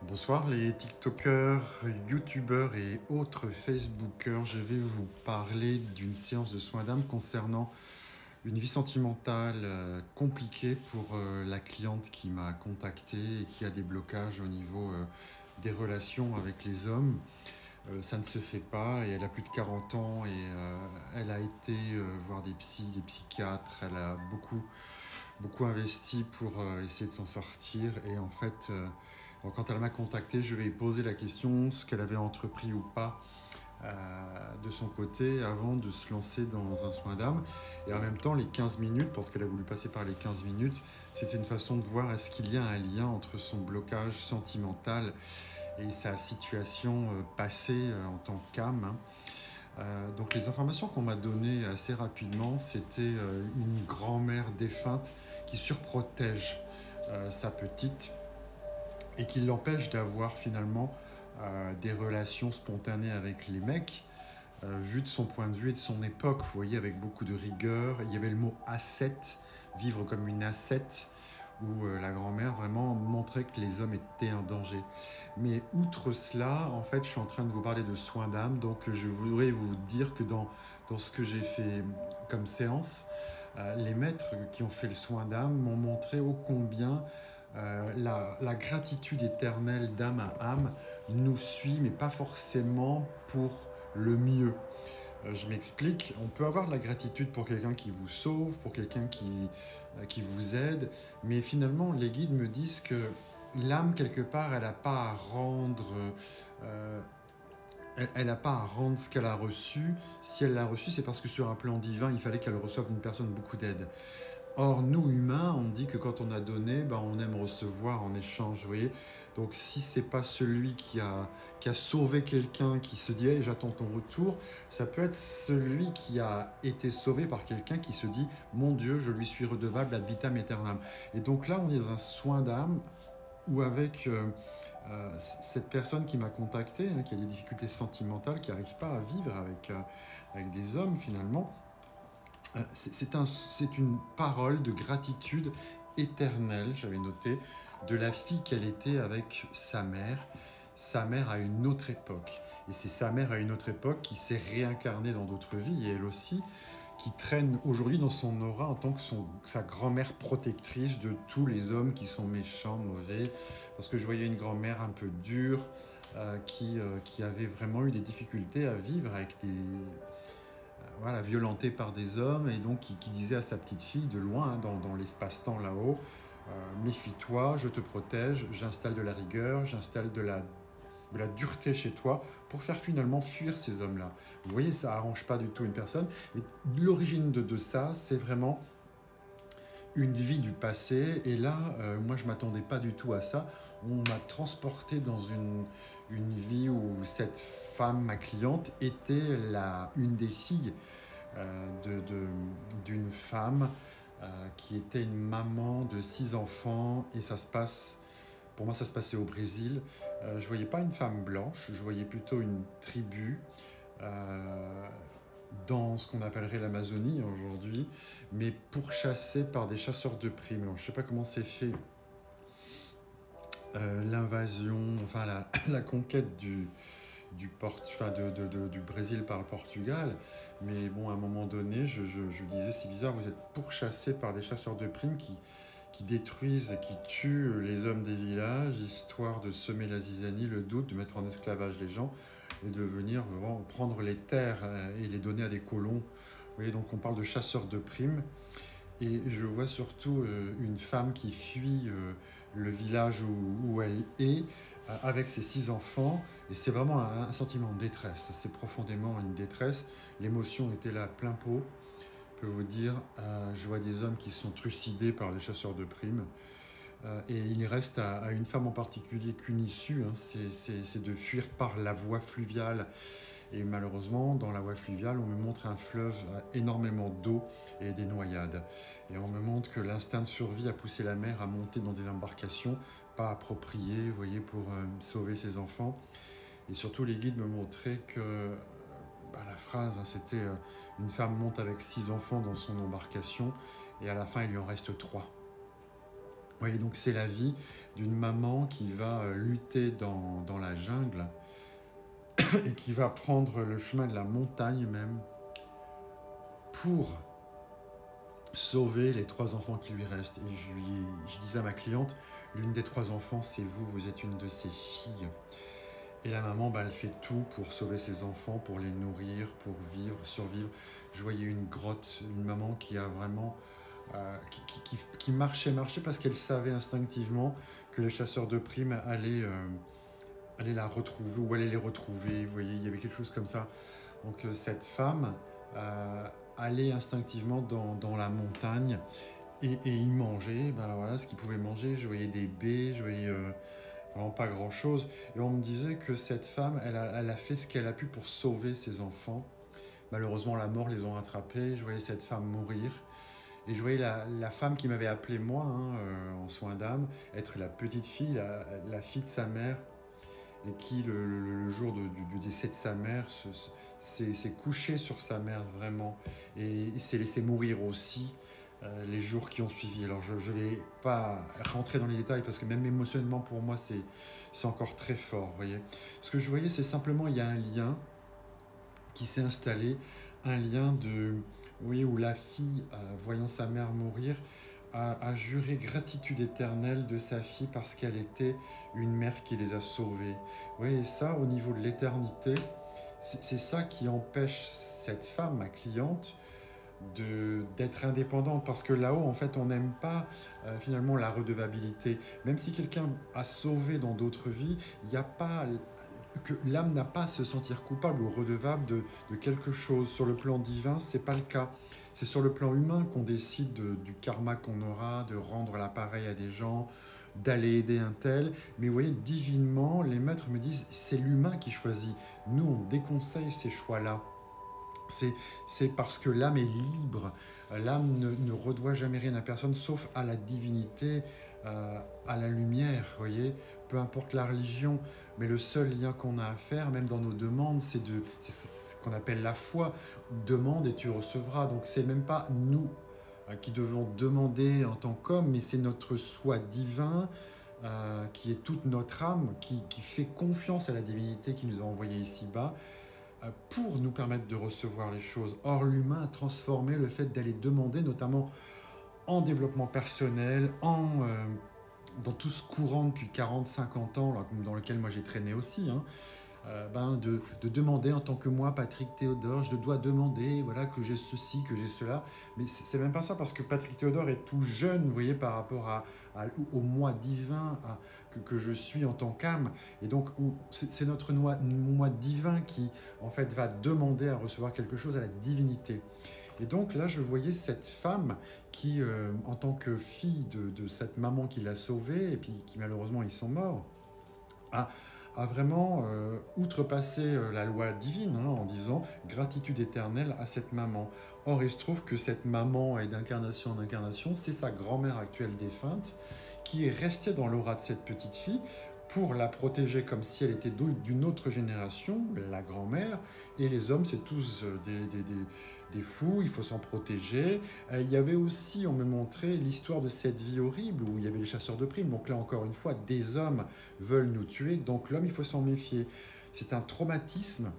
Bonsoir les TikTokers, YouTubeurs et autres Facebookers. Je vais vous parler d'une séance de soins d'âme concernant une vie sentimentale compliquée pour la cliente qui m'a contacté et qui a des blocages au niveau des relations avec les hommes. Ça ne se fait pas et elle a plus de 40 ans et elle a été voir des psys, des psychiatres. Elle a beaucoup investi pour essayer de s'en sortir et en fait... donc quand elle m'a contacté, je vais lui poser la question, ce qu'elle avait entrepris ou pas de son côté avant de se lancer dans un soin d'âme. Et en même temps, les 15 minutes, parce qu'elle a voulu passer par les 15 minutes, c'était une façon de voir est-ce qu'il y a un lien entre son blocage sentimental et sa situation passée en tant qu'âme. Donc les informations qu'on m'a données assez rapidement, c'était une grand-mère défunte qui surprotège sa petite et qui l'empêche d'avoir finalement des relations spontanées avec les mecs, vu de son point de vue et de son époque, vous voyez, avec beaucoup de rigueur. Il y avait le mot ascète, vivre comme une ascète, où la grand-mère vraiment montrait que les hommes étaient un danger. Mais outre cela, en fait, je suis en train de vous parler de soins d'âme, donc je voudrais vous dire que dans ce que j'ai fait comme séance, les maîtres qui ont fait le soin d'âme m'ont montré ô combien la gratitude éternelle d'âme à âme nous suit, mais pas forcément pour le mieux. Je m'explique, on peut avoir de la gratitude pour quelqu'un qui vous sauve, pour quelqu'un qui vous aide, mais finalement les guides me disent que l'âme, quelque part, elle n'a pas à rendre... elle n'a pas à rendre ce qu'elle a reçu. Si elle l'a reçu, c'est parce que sur un plan divin, il fallait qu'elle reçoive d'une personne beaucoup d'aide. Or, nous, humains, on dit que quand on a donné, ben, on aime recevoir en échange, vous voyez. Donc, si c'est pas celui qui a sauvé quelqu'un, qui se dit hey, « j'attends ton retour », ça peut être celui qui a été sauvé par quelqu'un qui se dit « mon Dieu, je lui suis redevable ad vitam aeternam ». Et donc là, on est dans un soin d'âme où avec cette personne qui m'a contacté, hein, qui a des difficultés sentimentales, qui n'arrive pas à vivre avec des hommes finalement, c'est une parole de gratitude éternelle, j'avais noté, de la fille qu'elle était avec sa mère à une autre époque. Et c'est sa mère à une autre époque qui s'est réincarnée dans d'autres vies, et elle aussi, qui traîne aujourd'hui dans son aura en tant que sa grand-mère protectrice de tous les hommes qui sont méchants, mauvais. Parce que je voyais une grand-mère un peu dure, qui avait vraiment eu des difficultés à vivre avec voilà, violentée par des hommes, et donc qui disait à sa petite fille de loin, hein, dans l'espace-temps là-haut, méfie-toi, je te protège, j'installe de la rigueur, j'installe de la dureté chez toi pour faire finalement fuir ces hommes-là. Vous voyez, ça arrange pas du tout une personne. Et l'origine de ça, c'est vraiment une vie du passé. Et là, moi, je m'attendais pas du tout à ça. On m'a transporté dans une vie où cette femme, ma cliente, était une des filles d'une femme qui était une maman de 6 enfants. Et pour moi, ça se passait au Brésil. Je ne voyais pas une femme blanche, je voyais plutôt une tribu dans ce qu'on appellerait l'Amazonie aujourd'hui, mais pourchassée par des chasseurs de primes. Alors, je ne sais pas comment c'est fait l'invasion, enfin la conquête du Brésil par le Portugal. Mais bon, à un moment donné, je disais, c'est bizarre, vous êtes pourchassés par des chasseurs de primes qui détruisent et qui tuent les hommes des villages, histoire de semer la zizanie, le doute, de mettre en esclavage les gens et de venir vraiment prendre les terres et les donner à des colons. Vous voyez, donc on parle de chasseurs de primes. Et je vois surtout une femme qui fuit le village où elle est avec ses 6 enfants. Et c'est vraiment un sentiment de détresse. C'est profondément une détresse. L'émotion était là plein pot. Je peux vous dire, je vois des hommes qui sont trucidés par les chasseurs de primes. Et il reste à une femme en particulier qu'une issue, hein, c'est de fuir par la voie fluviale. Et malheureusement, dans la voie fluviale, on me montre un fleuve à énormément d'eau et des noyades. Et on me montre que l'instinct de survie a poussé la mère à monter dans des embarcations pas appropriées, vous voyez, pour sauver ses enfants. Et surtout, les guides me montraient que la phrase, hein, c'était une femme monte avec 6 enfants dans son embarcation et à la fin, il lui en reste 3. Vous voyez, donc c'est la vie d'une maman qui va lutter dans la jungle et qui va prendre le chemin de la montagne même pour sauver les 3 enfants qui lui restent. Et je disais à ma cliente, l'une des 3 enfants, c'est vous, vous êtes une de ses filles. Et la maman, elle fait tout pour sauver ses enfants, pour les nourrir, pour vivre, survivre. Je voyais une grotte, une maman qui a vraiment... qui marchait parce qu'elle savait instinctivement que les chasseurs de primes allaient la retrouver ou allaient les retrouver. Vous voyez, il y avait quelque chose comme ça. Donc cette femme allait instinctivement dans la montagne et il mangeait voilà, ce qu'il pouvait manger. Je voyais des baies, je voyais vraiment pas grand-chose. Et on me disait que cette femme, elle a fait ce qu'elle a pu pour sauver ses enfants. Malheureusement, la mort les ont rattrapés. Je voyais cette femme mourir. Et je voyais la femme qui m'avait appelé moi, en soins d'âme, être la petite fille, la fille de sa mère, et qui, le jour du décès de sa mère, s'est couché sur sa mère vraiment, et s'est laissé mourir aussi les jours qui ont suivi. Alors je ne vais pas rentrer dans les détails, parce que même émotionnellement pour moi, c'est encore très fort, vous voyez. Ce que je voyais, c'est simplement, il y a un lien qui s'est installé, un lien de... Oui, où la fille, voyant sa mère mourir, a juré gratitude éternelle de sa fille parce qu'elle était une mère qui les a sauvés. Oui, et ça, au niveau de l'éternité, c'est ça qui empêche cette femme, ma cliente, d'être indépendante, parce que là-haut, en fait, on n'aime pas finalement la redevabilité. Même si quelqu'un a sauvé dans d'autres vies, il n'y a pas... que l'âme n'a pas à se sentir coupable ou redevable de quelque chose. Sur le plan divin, c'est pas le cas. C'est sur le plan humain qu'on décide du karma qu'on aura, de rendre l'appareil à des gens, d'aller aider un tel. Mais vous voyez, divinement, les maîtres me disent, c'est l'humain qui choisit. Nous, on déconseille ces choix-là. C'est parce que l'âme est libre. L'âme ne redoit jamais rien à personne, sauf à la divinité, à la lumière, vous voyez, peu importe la religion. Mais le seul lien qu'on a à faire, même dans nos demandes, c'est ce qu'on appelle la foi. Demande et tu recevras. Donc c'est même pas nous qui devons demander en tant qu'homme, mais c'est notre soi divin, qui est toute notre âme, qui fait confiance à la divinité qui nous a envoyés ici-bas, pour nous permettre de recevoir les choses. Or, l'humain a transformé le fait d'aller demander, notamment en développement personnel, dans tout ce courant depuis 40-50 ans, là, dans lequel moi j'ai traîné aussi, de demander en tant que moi, Patrick Théodore, je dois demander voilà, que j'ai ceci, que j'ai cela. Mais c'est même pas ça, parce que Patrick Théodore est tout jeune, vous voyez, par rapport au moi divin que je suis en tant qu'âme. Et donc, c'est notre moi divin qui, en fait, va demander à recevoir quelque chose à la divinité. Et donc là, je voyais cette femme qui, en tant que fille de cette maman qui l'a sauvée, et puis qui malheureusement, ils sont morts, a vraiment outrepassé la loi divine, en disant gratitude éternelle à cette maman. Or, il se trouve que cette maman est d'incarnation en incarnation, c'est sa grand-mère actuelle défunte qui est restée dans l'aura de cette petite fille pour la protéger comme si elle était d'une autre génération, la grand-mère, et les hommes, c'est tous des fous, il faut s'en protéger. Il y avait aussi, on me montrait l'histoire de cette vie horrible où il y avait les chasseurs de primes. Donc là, encore une fois, des hommes veulent nous tuer, donc l'homme, il faut s'en méfier. C'est un traumatisme.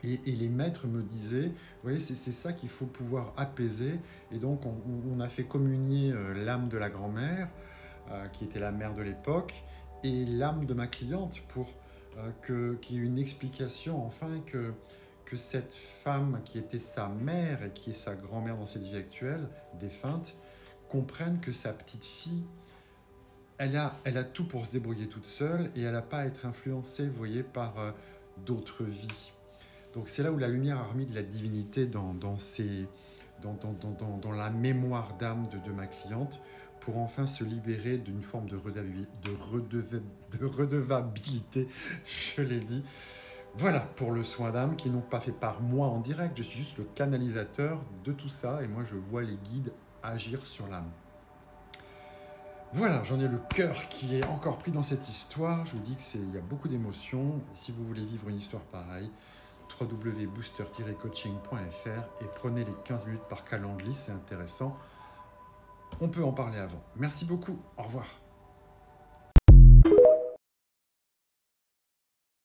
Et les maîtres me disaient, vous voyez, c'est ça qu'il faut pouvoir apaiser. Et donc, on a fait communier l'âme de la grand-mère, qui était la mère de l'époque, et l'âme de ma cliente pour qu'il y ait une explication, enfin, que cette femme qui était sa mère et qui est sa grand-mère dans cette vie actuelle, défunte, comprenne que sa petite fille, elle a tout pour se débrouiller toute seule et elle n'a pas à être influencée, vous voyez, par d'autres vies. Donc c'est là où la lumière a remis de la divinité dans la mémoire d'âme de ma cliente, pour enfin se libérer d'une forme de redevabilité, je l'ai dit. Voilà pour le soin d'âme qui n'ont pas fait par moi en direct, je suis juste le canalisateur de tout ça et moi je vois les guides agir sur l'âme. Voilà, j'en ai le cœur qui est encore pris dans cette histoire, je vous dis qu'il y a beaucoup d'émotions. Si vous voulez vivre une histoire pareille, www.booster-coaching.fr et prenez les 15 minutes par calendrier, c'est intéressant. on peut en parler avant. Merci beaucoup, au revoir.